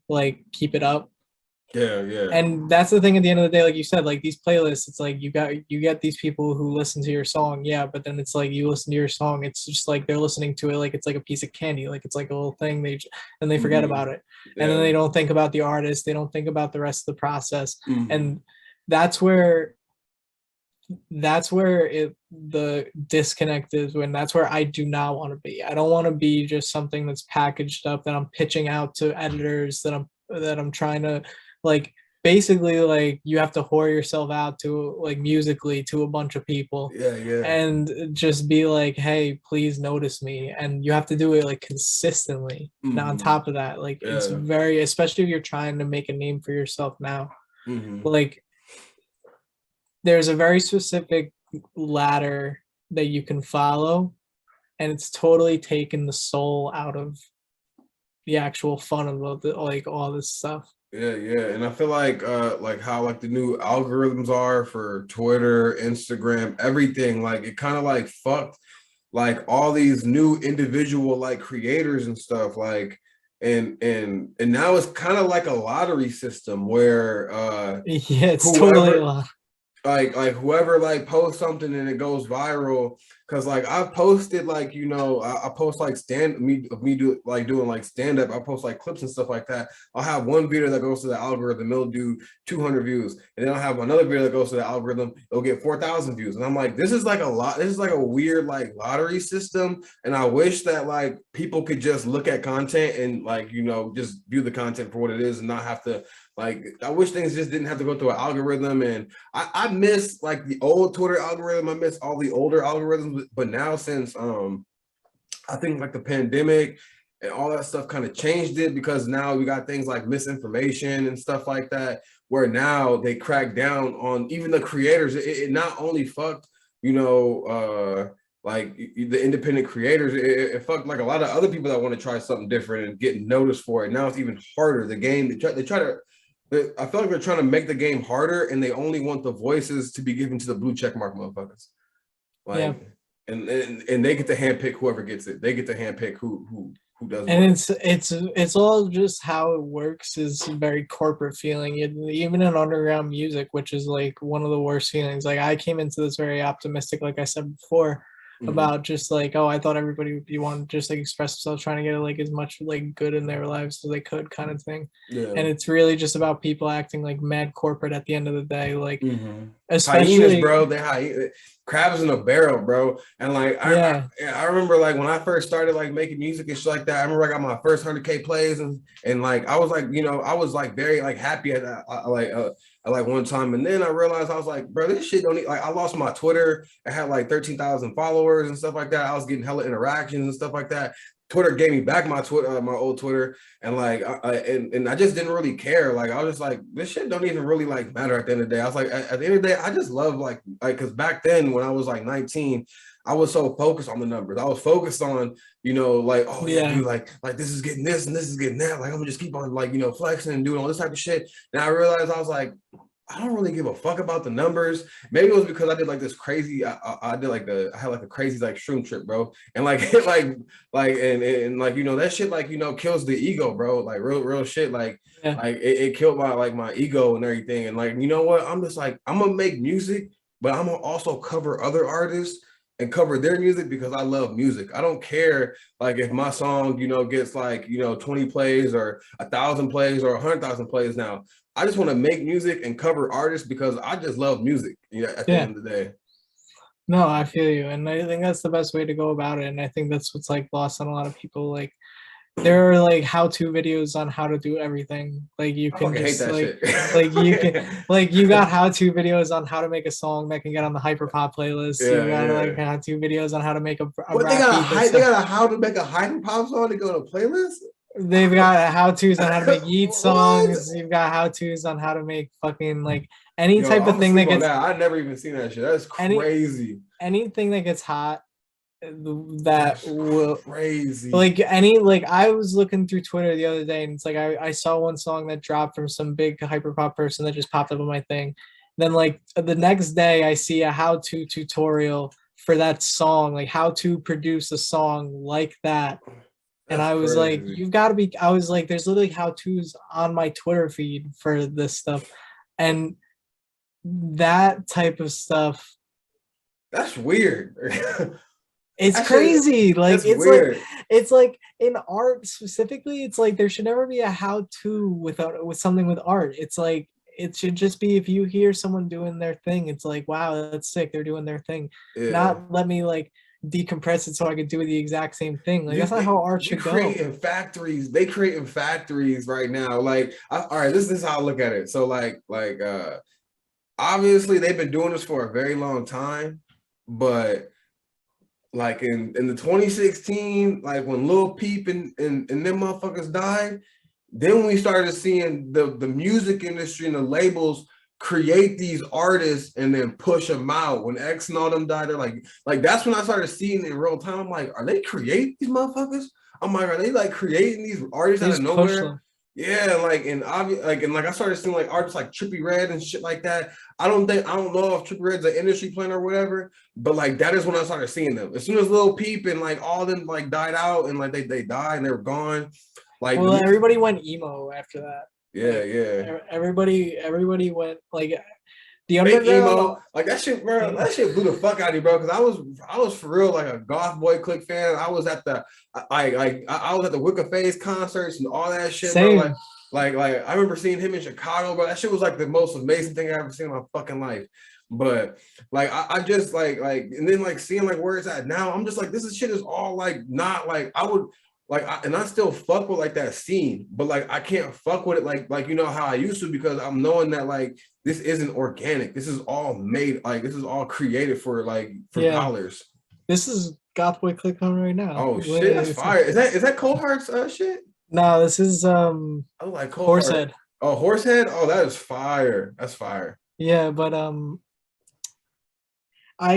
Like keep it up." Yeah, yeah. And that's the thing at the end of the day, like you said, like these playlists, it's like you get these people who listen to your song, yeah, but then it's like you listen to your song, it's just like they're listening to it like it's like a piece of candy, like it's like a little thing, and they forget Mm-hmm. about it. And then Yeah. they don't think about the artist, they don't think about the rest of the process. Mm-hmm. And that's where the disconnect is, when that's where I do not want to be. I don't want to be just something that's packaged up that I'm pitching out to editors, that I'm trying to like basically like you have to whore yourself out to like musically to a bunch of people Yeah, yeah. and just be like, hey, please notice me. And you have to do it like consistently. Now on Mm-hmm. top of that, like it's Yeah. very, especially if you're trying to make a name for yourself now, Mm-hmm. like there's a very specific ladder that you can follow, and it's totally taken the soul out of the actual fun of like all this stuff. Yeah, yeah. And I feel like how like the new algorithms are for Twitter, Instagram, everything, like it kind of like fucked like all these new individual like creators and stuff, like and now it's kind of like a lottery system where Yeah, it's totally a whoever lot. like whoever like posts something and it goes viral, because like I've posted like I post like me doing like stand up. I post like clips and stuff like that. I'll have one video that goes to the algorithm, it'll do 200 views, and then I'll have another video that goes to the algorithm, it'll get 4,000 views, and I'm like, this is like a lot. This is like a weird like lottery system, and I wish that like people could just look at content and like just view the content for what it is and not have to like. I wish things just didn't have to go through an algorithm. And I miss like the old Twitter algorithm. I miss all the older algorithms. But now since I think like the pandemic and all that stuff kind of changed it, because now we got things like misinformation and stuff like that, where now they crack down on even the creators. It not only fucked, like the independent creators, it fucked like a lot of other people that want to try something different and get noticed for it. Now it's even harder. The game, they try to I feel like they're trying to make the game harder, and they only want the voices to be given to the blue check mark motherfuckers. Yeah. Like, and they get to handpick whoever gets it. They get to handpick who does And what. it's all just how it works, is very corporate feeling. Even in underground music, which is like one of the worst feelings. Like I came into this very optimistic, like I said before, about just like, oh, I thought everybody would be wanting to just like express themselves, trying to get like as much like good in their lives as they could, kind of thing. Yeah. And it's really just about people acting like mad corporate at the end of the day, like Hyenas, especially bro. They crabs in a barrel, bro. And like I remember like when I first started like making music and shit like that. I remember I got my first 100K plays and like I was like, you know, I was like very like happy at that like one time, and then I realized I was like, bro, this shit don't need, like I lost my Twitter. I had like 13,000 followers and stuff like that. I was getting hella interactions and stuff like that. Twitter gave me back my Twitter, my old Twitter, and like, and I just didn't really care. Like, I was just like, this shit don't even really like matter at the end of the day. I was like, at the end of the day, I just love like, because back then when I was like 19, I was so focused on the numbers. I was focused on, you know, like, oh yeah, dude, like this is getting this and this is getting that. Like, I'm gonna just keep on like, you know, flexing and doing all this type of shit. And I realized I was like, I don't really give a fuck about the numbers. Maybe it was because I did like this crazy. I did like I had like a crazy like shroom trip, bro, and like and like, you know, that shit like, you know, kills the ego, bro. Like real shit. Like it killed my ego and everything. And like, you know what? I'm just like, I'm gonna make music, but I'm gonna also cover other artists and cover their music because I love music. I don't care like if my song, you know, gets like, you know, 20 plays or 1,000 plays or 100,000 plays now. I just want to make music and cover artists because I just love music, you know, at the end of the day. No, I feel you. And I think that's the best way to go about it. And I think that's what's like lost on a lot of people. Like there are like how-to videos on how to do everything. Like you can just like you can like you got how-to videos on how to make a song that can get on the hyperpop playlist. You got like how-to videos on how to make a what, they got a how to make a hyperpop song to go to a playlist? They've got how-tos on how to make yeet songs. You've got how-tos on how to make fucking like any type of thing that gets. I've never even seen that shit. That's crazy. Anything that gets hot, that will crazy. Like I was looking through Twitter the other day, and it's like I saw one song that dropped from some big hyperpop person that just popped up on my thing. Then like the next day, I see a how-to tutorial for that song, like how to produce a song like that. And I was like, you've got to be, I was like, there's literally how-tos on my Twitter feed for this stuff. And that type of stuff. That's weird. It's crazy. Like, it's like in art specifically, it's like there should never be a how-to with something with art. It's like, it should just be if you hear someone doing their thing, it's like, wow, that's sick. They're doing their thing. Not let me like decompress it so I could do the exact same thing. Like that's not how art should go. They create in factories right now. Like, all right, this is how I look at it. So like obviously they've been doing this for a very long time, but like in the 2016, like when Lil Peep and them motherfuckers died, then we started seeing the music industry and the labels create these artists and then push them out. When X and all them died, they're like that's when I started seeing it in real time. I'm like, are they creating these motherfuckers? I'm like, are they like creating these artists out of nowhere? Yeah, like and I started seeing like artists like Trippie Redd and shit like that. I don't know if Trippie Redd's an industry planner or whatever, but like that is when I started seeing them. As soon as Lil Peep and like all them like died out and like they died and they were gone. Like, well, everybody went emo after that. Yeah. Everybody went like the underground emo. Like that shit, bro. That shit blew the fuck out of you, bro. Because I was for real like a Goth Boy Click fan. I was at the I was at the Wicca Phase concerts and all that shit, Same. bro. Like I remember seeing him in Chicago, bro. That shit was like the most amazing thing I ever seen in my fucking life. But like I just like and then like seeing like where it's at now, I'm just like this shit is all like not like I would. Like, and I still fuck with like that scene, but like I can't fuck with it like you know how I used to, because I'm knowing that like this isn't organic. This is all made, like this is all created for dollars. This is Goth Boy Click on right now. Oh shit, that's fire. Is that Cold Heart's shit? No, this is I like Cold Horsehead. Oh, Horsehead. Oh, that is fire. That's fire. Yeah, but I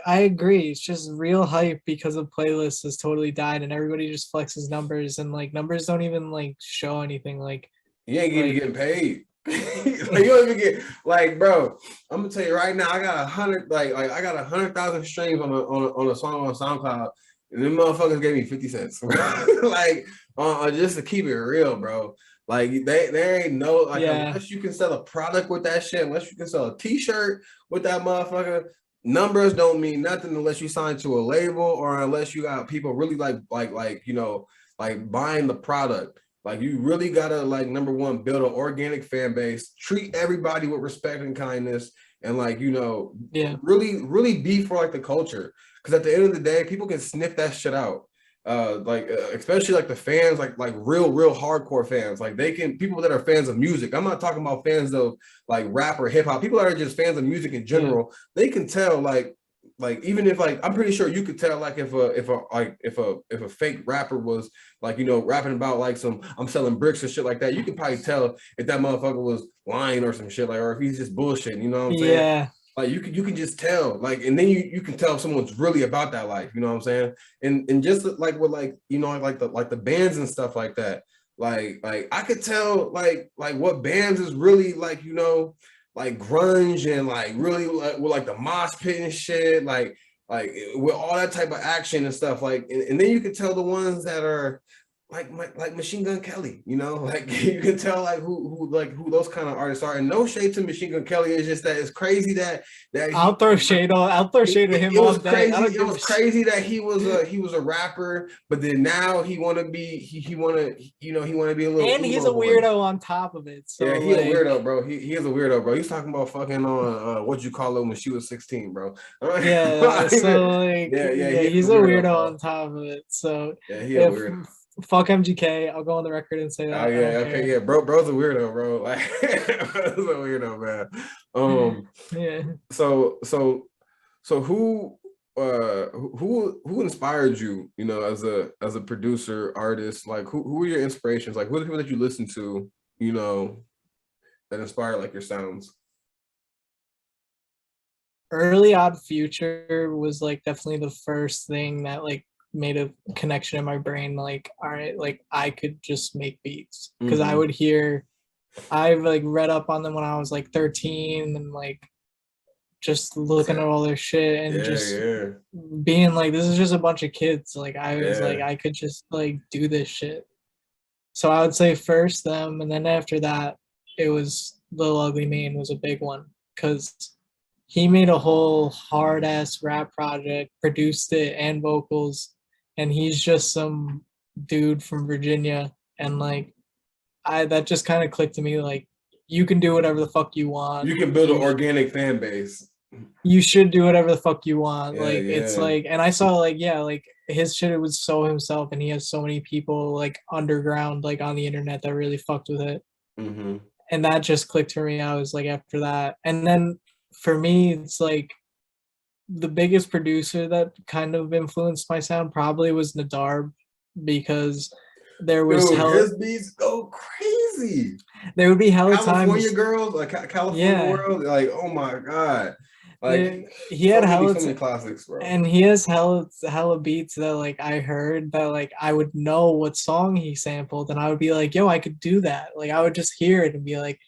agree. It's just real hype because of playlists has totally died, and everybody just flexes numbers, and like numbers don't even like show anything. Like you ain't even getting paid. Like, you don't even get like, bro. I'm gonna tell you right now. I got 100 I got 100,000 streams on a song on SoundCloud, and them motherfuckers gave me 50 cents. Like just to keep it real, bro. Like there ain't no unless you can sell a product with that shit, unless you can sell a T-shirt with that motherfucker. numbers don't mean nothing unless you sign to a label or unless you got people really like you know, like buying the product. Like you really gotta like number one, build an organic fan base, treat everybody with respect and kindness, and like you know, Yeah. really be for like the culture. Because at the end of the day, people can sniff that shit out. Especially like the fans, like real hardcore fans. Like they can people that are fans of music. I'm not talking about fans of like rap or hip hop. People that are just fans of music in general. They can tell like even if like I'm pretty sure you could tell like if a fake rapper was like you know rapping about like some I'm selling bricks and shit like that, you could probably tell if that motherfucker was lying or some shit like or if he's just bullshitting, you know what I'm saying? Yeah. Like you can just tell like and then you can tell if someone's really about that life, you know what I'm saying? And just like with like you know like the bands and stuff like that. Like I could tell like what bands is really like you know like grunge and like really like with like the mosh pit and shit, like with all that type of action and stuff, like and then you can tell the ones that are like Machine Gun Kelly, you know, like you can tell like who those kind of artists are. And no shade to Machine Gun Kelly, it's just that it's crazy that I'll throw shade at him it all was day. crazy. It was crazy that he was a rapper, but then now he want to be he want to you know he want to be a little and he's a weirdo on top of it. So yeah, he like, a weirdo, bro. He is a weirdo, bro. He's talking about fucking on what you call it when she was 16, bro. yeah, so like yeah, he's a weirdo on top of it. So yeah, he a if weirdo. fuck MGK, I'll go on the record and say Oh that. I yeah, don't okay, care. yeah, bro's a weirdo, bro. Like bro's a weirdo, man. Yeah. So who inspired you, you know, as a producer, artist? Like who are your inspirations? Like who are the people that you listen to, you know, that inspire like your sounds? Early Odd Future was like definitely the first thing that like made a connection in my brain. Like, all right, like I could just make beats because I Mm-hmm. would hear. I've like read up on them when I was like 13 and like just looking at all their shit and Yeah, just yeah, being like, this is just a bunch of kids. Like I was like, yeah. I could just like do this shit. So I would say first them, and then after that, it was Lil Ugly Mane was a big one because he made a whole hard ass rap project, produced it and vocals, and he's just some dude from Virginia, and like I that just kind of clicked to me like you can do whatever the fuck you want. You can build an organic fan base. You should do whatever the fuck you want. Yeah, Like it's yeah. like, and I saw like yeah, like his shit was so himself, and he has so many people like underground, like on the internet that really fucked with it, Mm-hmm. and that just clicked for me. I was like after that, and then for me, it's like the biggest producer that kind of influenced my sound probably was Nadarb because there was Dude, hell his beats go crazy. there would be hella California times girls, like California yeah world, like oh my god, like he had hella so many classics, bro. and he has hella beats that like I heard that like I would know what song he sampled and I would be like, yo, I could do that. Like I would just hear it and be like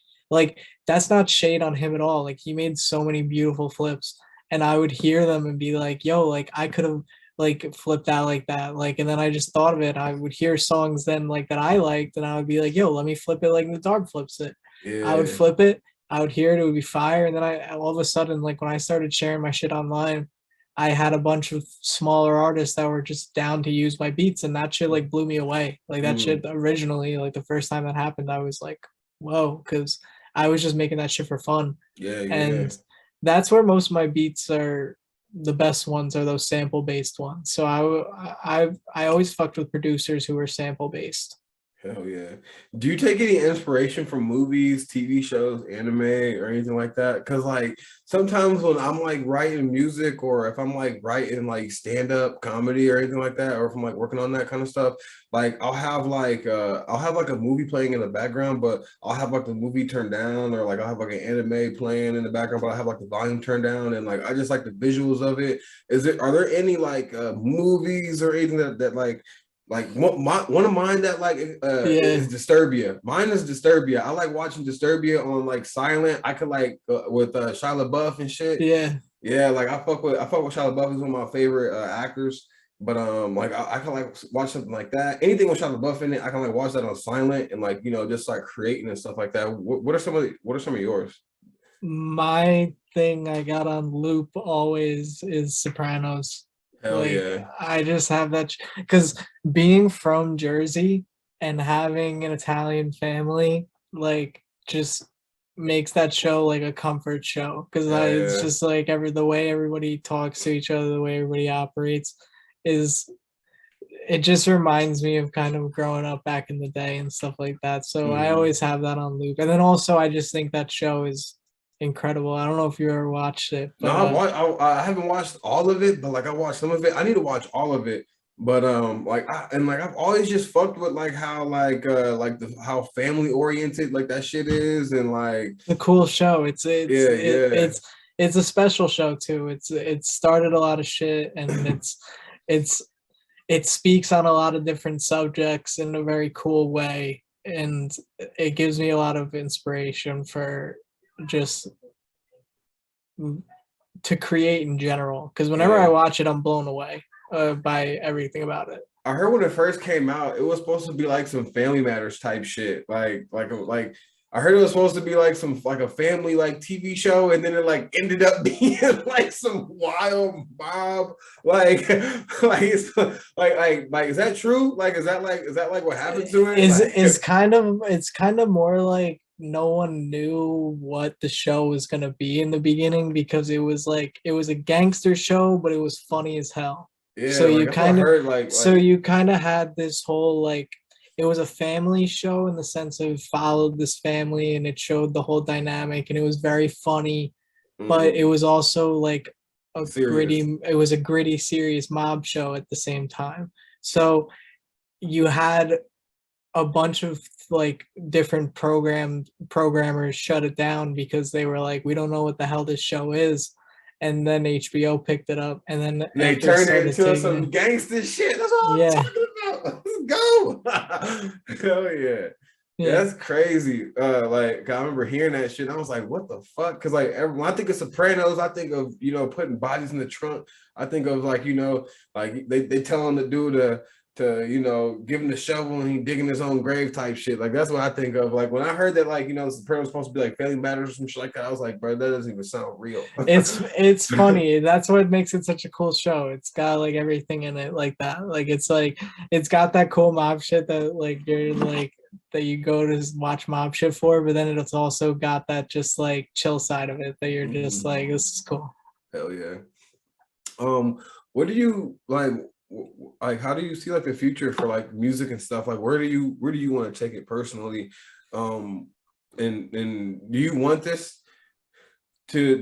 that's not shade on him at all. Like he made so many beautiful flips and I would hear them and be like, yo, like I could have like flipped out like that. Like and then I just thought of it. I would hear songs then like that I liked and I would be like, yo, let me flip it like the dog flips it. I would Yeah. flip it, I would hear it, it would be fire. And then I all of a sudden, like when I started sharing my shit online, I had a bunch of smaller artists that were just down to use my beats, and that shit like blew me away. Like that shit Mm. originally, like the first time that happened, I was like, whoa, because I was just making that shit for fun. Yeah, yeah. And that's where most of my beats are the best ones are those sample based ones. So I always fucked with producers who were sample based. Hell yeah. Do you take any inspiration from movies, TV shows, anime, or anything like that? Because like sometimes when I'm like writing music or if I'm like writing like stand-up comedy or anything like that, or if I'm like working on that kind of stuff, like I'll have like a movie playing in the background, but I'll have like the movie turned down, or like I'll have like an anime playing in the background, but I have like the volume turned down and like I just like the visuals of it. Are there any like movies or anything that like one of mine that like Yeah. is Disturbia. Mine is Disturbia. I like watching Disturbia on like silent. I could like with Shia LaBeouf and shit. Yeah. Yeah, like I fuck with Shia LaBeouf. He's one of my favorite actors. But like I can like watch something like that. Anything with Shia LaBeouf in it, I can like watch that on silent and like you know just like creating and stuff like that. What are some of yours? My thing I got on loop always is Sopranos. Hell Like yeah. I just have that because being from Jersey and having an Italian family, like just makes that show like a comfort show because Hell it's yeah. just like the way everybody talks to each other, the way everybody operates is it just reminds me of kind of growing up back in the day and stuff like that. So I Mhm. always have that on loop. And then also I just think that show is incredible. I don't know if you ever watched it, No, but I haven't watched all of it, but like I watched some of it. I need to watch all of it. But I've always just fucked with like how how family oriented like that shit is, and like it's a cool show. yeah, yeah. It's a special show too. It started a lot of shit and it's it speaks on a lot of different subjects in a very cool way and it gives me a lot of inspiration for just to create in general because whenever I Yeah. watch it I'm blown away by everything about it. I heard when it first came out, it was supposed to be like some Family Matters type shit. Like I heard it was supposed to be like some like a family like TV show, and then it like ended up being like some wild mob. Like like is that true? Like is that like what happened to it? Like It's kind of more like no one knew what the show was going to be in the beginning because it was a gangster show but it was funny as hell. yeah, So like you that's what I kind of heard. had this whole like it was a family show in the sense of followed this family and it showed the whole dynamic and it was very funny, but it mhm, was also like serious. it was a gritty serious mob show at the same time. So you had a bunch of like different programmers shut it down because they were like we don't know what the hell this show is, and then HBO picked it up and then And they after it turned it started into taking some it, gangster shit. That's what I'm yeah, talking about. Let's go. Hell yeah. Yeah, yeah, that's crazy. Like I remember hearing that shit. I was like, what the fuck? Because like when I think of Sopranos, I think of putting bodies in the trunk. I think of like like they telling the dude to give him the shovel and he digging his own grave type shit. Like that's what I think of. Like when I heard that like Sopranos was supposed to be like Family Matters or some shit like that, I was like, bro, that doesn't even sound real. it's funny. That's what makes it such a cool show. It's got like everything in it like that. Like it's got that cool mob shit that like you're like that you go to watch mob shit for, but then it's also got that just like chill side of it that you're just Mhm. like this is cool. Hell yeah. Um, what do you like how do you see like the future for like music and stuff? Like where do you want to take it personally? Um, and do you want this to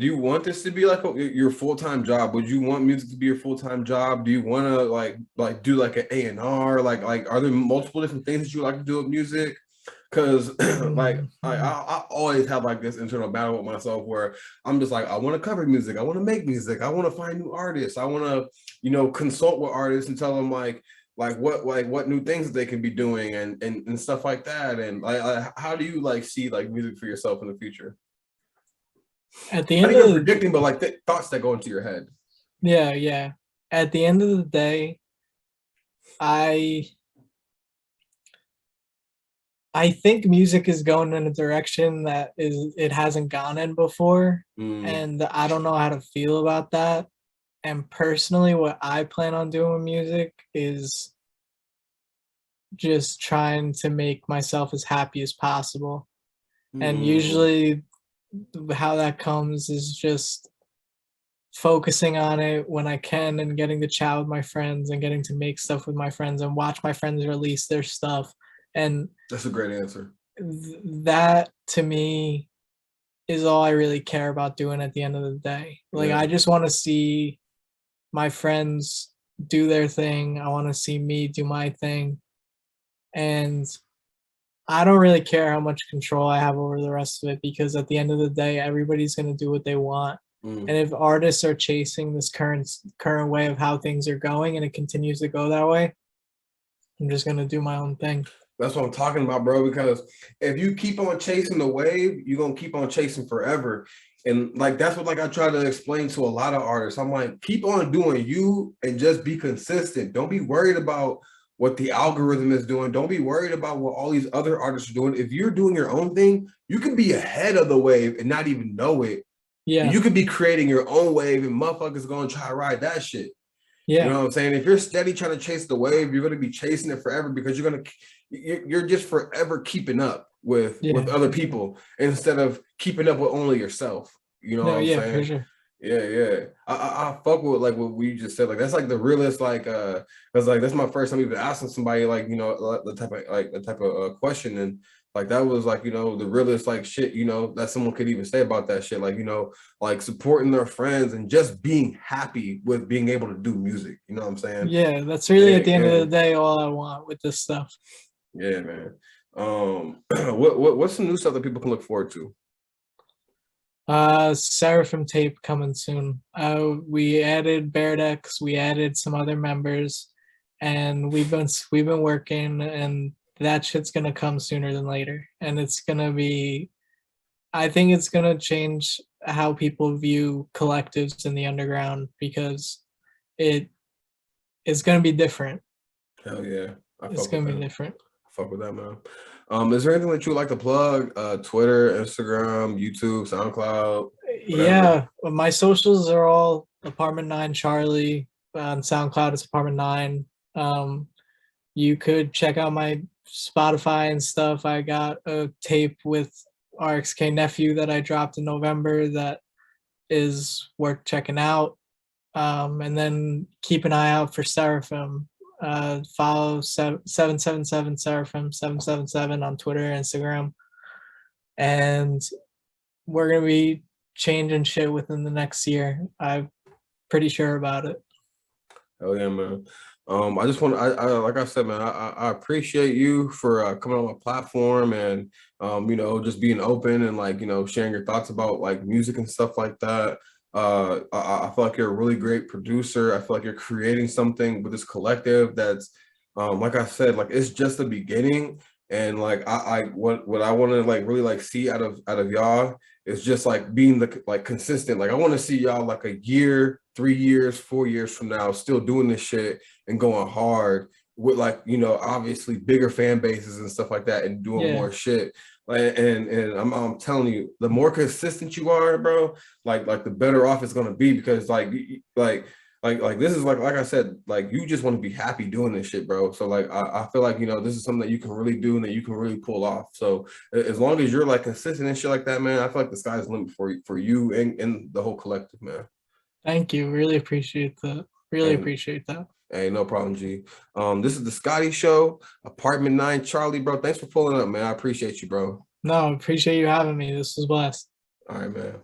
be like your full-time job? Would you want music to be your full-time job? Do you want to like do like an A&R? Like are there multiple different things that you like to do with music? Because like Mhm. I always have like this internal battle with myself where I'm just like I want to cover music, I want to make music, I want to find new artists, I want to consult with artists and tell them what new things they can be doing and stuff like that. And how do you like see like music for yourself in the future? At the Not end even of predicting, but like thoughts that go into your head. yeah, at the end of the day, I I think music is going in a direction that it hasn't gone in before, Mm, and I don't know how to feel about that. And personally, what I plan on doing with music is just trying to make myself as happy as possible. And mm, usually, how that comes is just focusing on it when I can and getting to chat with my friends and getting to make stuff with my friends and watch my friends release their stuff. And that's a great answer. that to me is all I really care about doing at the end of the day. Like Yeah. I just want to see my friends do their thing. I want to see me do my thing. And I don't really care how much control I have over the rest of it because at the end of the day, everybody's going to do what they want. Mm. And if artists are chasing this current way of how things are going and it continues to go that way, I'm just going to do my own thing. That's what I'm talking about, bro. Because if you keep on chasing the wave, you're gonna keep on chasing forever. And like that's what like I try to explain to a lot of artists. I'm like, keep on doing you and just be consistent. Don't be worried about what the algorithm is doing. Don't be worried about what all these other artists are doing. If you're doing your own thing, you can be ahead of the wave and not even know it. Yeah. You could be creating your own wave and motherfuckers gonna try to ride that shit. You Yeah. know what I'm saying? If you're steady trying to chase the wave, you're gonna be chasing it forever because you're just forever keeping up with Yeah. other For sure. people instead of keeping up with only yourself. You know No, what I'm yeah, for saying? sure. Yeah, yeah. I fuck with like what we just said. Like that's like the realest, like because like that's my first time even asking somebody like, you know, the type of question. And like that was like, you know, the realest like shit, you know, that someone could even say about that shit. Like, you know, like supporting their friends and just being happy with being able to do music. You know what I'm saying? Yeah, that's really at the end of the And day all I want with this stuff. yeah, man. What's some new stuff that people can look forward to? Seraphim tape coming soon. We added Beardex, we added some other members, and we've been working, and that shit's gonna come sooner than later. And it's gonna be, I think it's gonna change how people view collectives in the underground because it is gonna be different. Hell yeah. I It's fuck with gonna be that. different. Fuck with that, man. Is there anything that you would like to plug? Twitter, Instagram, YouTube, SoundCloud, whatever. Yeah, my socials are all Apt9Charlie. On SoundCloud, it's Apt9. You could check out my Spotify and stuff. I got a tape with RXK Nephew that I dropped in November that is worth checking out. And then keep an eye out for Seraphim. Follow 777 Seraphim 777 on Twitter, Instagram, and we're gonna be changing shit within the next year. I'm pretty sure about it. Hell yeah, man. I just want I like I said, man, I appreciate you for coming on my platform and you know, just being open and like, you know, sharing your thoughts about like music and stuff like that. I feel like you're a really great producer. I feel like you're creating something with this collective that's like I said, like it's just the beginning. And like what I want to like really like see out of y'all is just like being the like consistent. Like I want to see y'all like a year, 3 years, 4 years from now, still doing this shit and going hard with like, you know, obviously bigger fan bases and stuff like that and doing Yeah, more shit. Like and I'm telling you, the more consistent you are, bro, like the better off it's gonna be because like this is like I said, like you just want to be happy doing this shit, bro. So like I feel like, you know, this is something that you can really do and that you can really pull off. So as long as you're like consistent and shit like that, man, I feel like the sky's the limit for you and the whole collective, man. thank you. Really appreciate that. Really And appreciate that. hey, no problem, G. This is the Scottie Show, Apt9Charlie, bro. Thanks for pulling up, man. I appreciate you, bro. No, appreciate you having me. This was blessed. All right, man.